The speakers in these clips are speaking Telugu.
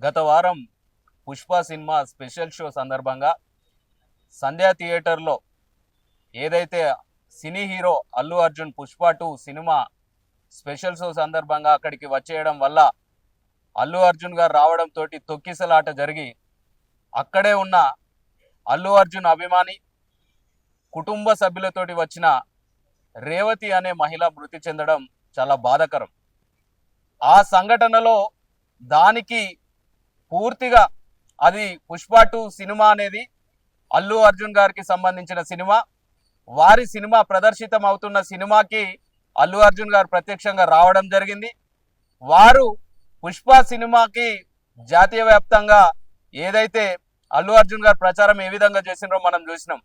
గత వారం పుష్ప సినిమా స్పెషల్ షో సందర్భంగా సంధ్యా థియేటర్లో ఏదైతే cine hero Allu Arjun Pushpa 2 cinema special show సందర్భంగా అక్కడికి వచ్చేయడం వల్ల అల్లు అర్జున్ గారు రావడంతో తొక్కిసలాట జరిగి అక్కడే ఉన్న అల్లు అర్జున్ అభిమాని కుటుంబ సభ్యులతోటి వచ్చిన రేవతి అనే మహిళ మృతి చెందడం చాలా బాధాకరం. ఆ సంఘటనలో దానికి పూర్తిగా అది పుష్ప 2 సినిమా అనేది అల్లు అర్జున్ గారికి సంబంధించిన సినిమా. వారి సినిమా ప్రదర్శితం అవుతున్న సినిమాకి అల్లు అర్జున్ గారు ప్రత్యక్షంగా రావడం జరిగింది. వారు పుష్ప సినిమాకి జాతీయ వ్యాప్తంగా ఏదైతే అల్లు అర్జున్ గారు ప్రచారం ఏ విధంగా చేసినారో మనం చూసినాం.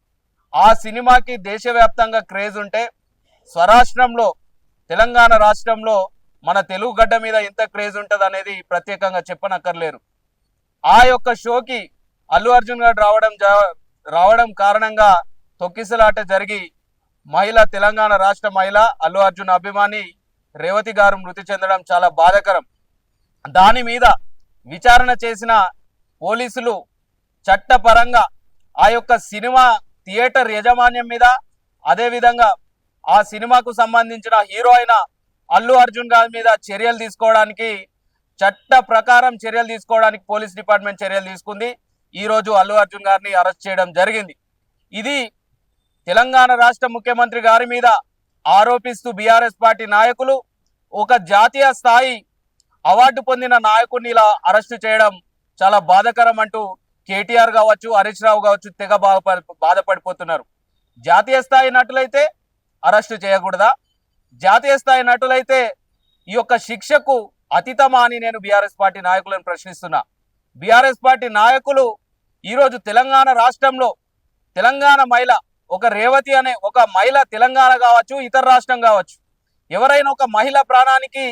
ఆ సినిమాకి దేశవ్యాప్తంగా క్రేజ్ ఉంటే స్వరాష్ట్రంలో తెలంగాణ రాష్ట్రంలో మన తెలుగు గడ్డ మీద ఎంత క్రేజ్ ఉంటుంది అనేది ప్రత్యేకంగా చెప్పనక్కర్లేరు. ఆ యొక్క షోకి అల్లు అర్జున్ గారు రావడం కారణంగా తొక్కిసలాట జరిగి తెలంగాణ రాష్ట్ర మహిళ అల్లు అర్జున్ అభిమాని రేవతి గారు మృతి చెందడం చాలా బాధాకరం. దాని మీద విచారణ చేసిన పోలీసులు చట్టపరంగా ఆ యొక్క సినిమా థియేటర్ యాజమాన్యం మీద, అదేవిధంగా ఆ సినిమాకు సంబంధించిన హీరో అయిన అల్లు అర్జున్ గారి మీద చట్ట ప్రకారం చర్యలు తీసుకోవడానికి పోలీస్ డిపార్ట్మెంట్ చర్యలు తీసుకుంది. ఈరోజు అల్లు అర్జున్ గారిని అరెస్ట్ చేయడం జరిగింది. ఇది తెలంగాణ రాష్ట్ర ముఖ్యమంత్రి గారి మీద ఆరోపిస్తూ బీఆర్ఎస్ పార్టీ నాయకులు ఒక జాతీయ స్థాయి అవార్డు పొందిన నాయకుడిని ఇలా అరెస్టు చేయడం చాలా బాధాకరం అంటూ కేటీఆర్ కావచ్చు, హరీష్ రావు కావచ్చు తెగ బాధపడిపోతున్నారు. జాతీయ స్థాయి నటులైతే అరెస్టు చేయకూడదా? జాతీయ స్థాయి నటులైతే ఈ యొక్క శిక్షకు అతీతమా అని నేను బీఆర్ఎస్ పార్టీ నాయకులను ప్రశ్నిస్తున్నా. బీఆర్ఎస్ పార్టీ నాయకులు ఈరోజు తెలంగాణ రాష్ట్రంలో తెలంగాణ మహిళ ఒక రేవతి అనే ఒక మహిళ తెలంగాణ కావచ్చు, ఇతర రాష్ట్రం కావచ్చు, ఎవరైనా ఒక మహిళ ప్రాణానికి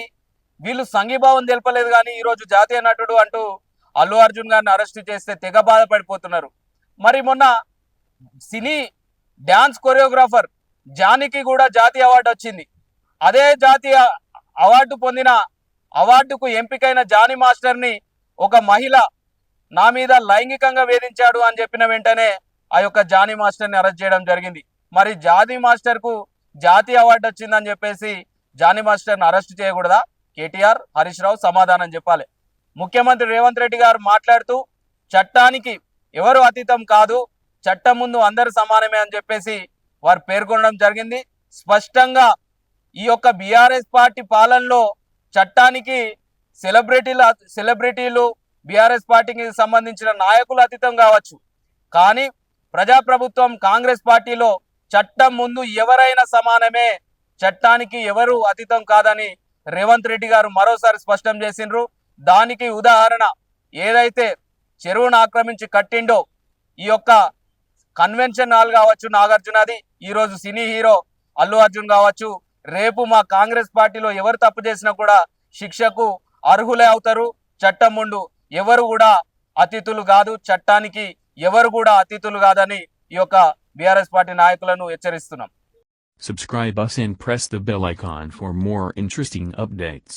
వీళ్ళు సంఘీభావం తెలపలేదు. కానీ ఈరోజు జాతీయ నటుడు అంటూ అల్లు అర్జున్ గారిని అరెస్టు చేస్తే తెగ బాధపడిపోతున్నారు. మరి మొన్న సినీ డ్యాన్స్ కొరియోగ్రాఫర్ జానికి కూడా జాతీయ అవార్డు వచ్చింది. అదే జాతీయ అవార్డు పొందిన అవార్డుకు ఎంపికైన జానీ మాస్టర్ని ఒక మహిళ నా మీద లైంగికంగా వేధించాడు అని చెప్పిన వెంటనే ఆ యొక్క జానీ మాస్టర్ని అరెస్ట్ చేయడం జరిగింది. మరి జానీ మాస్టర్కు జాతీయ అవార్డు వచ్చిందని చెప్పేసి జానీ మాస్టర్ని అరెస్ట్ చేయకూడదా? కేటీఆర్, హరీష్ రావు సమాధానం చెప్పాలి. ముఖ్యమంత్రి రేవంత్ రెడ్డి గారు మాట్లాడుతూ చట్టానికి ఎవరు అతీతం కాదు, చట్టం ముందు అందరు సమానమే అని చెప్పేసి వారు పేర్కొనడం జరిగింది. స్పష్టంగా ఈ యొక్క బీఆర్ఎస్ పార్టీ పాలనలో చట్టానికి సెలబ్రిటీలు బీఆర్ఎస్ పార్టీకి సంబంధించిన నాయకులు అతీతం కావచ్చు, కానీ ప్రజాప్రభుత్వం కాంగ్రెస్ పార్టీలో చట్టం ముందు ఎవరైనా సమానమే, చట్టానికి ఎవరు అతీతం కాదని రేవంత్ రెడ్డి గారు మరోసారి స్పష్టం చేసిండ్రు. దానికి ఉదాహరణ ఏదైతే చెరువును ఆక్రమించి కట్టిండో ఈ యొక్క కన్వెన్షన్ హాల్ కావచ్చు నాగార్జునది, ఈరోజు సినీ హీరో అల్లు అర్జున్ కావచ్చు, రేపు మా కాంగ్రెస్ పార్టీలో ఎవరు తప్పు చేసినా కూడా శిక్షకు అర్హులే అవుతారు. చట్టం ముందు ఎవరు కూడా అతిథులు కాదు, చట్టానికి ఎవరు కూడా అతిథులు కాదని ఈ యొక్క బీఆర్ఎస్ పార్టీ నాయకులను హెచ్చరిస్తున్నాం. Subscribe us and press the bell icon for more interesting updates.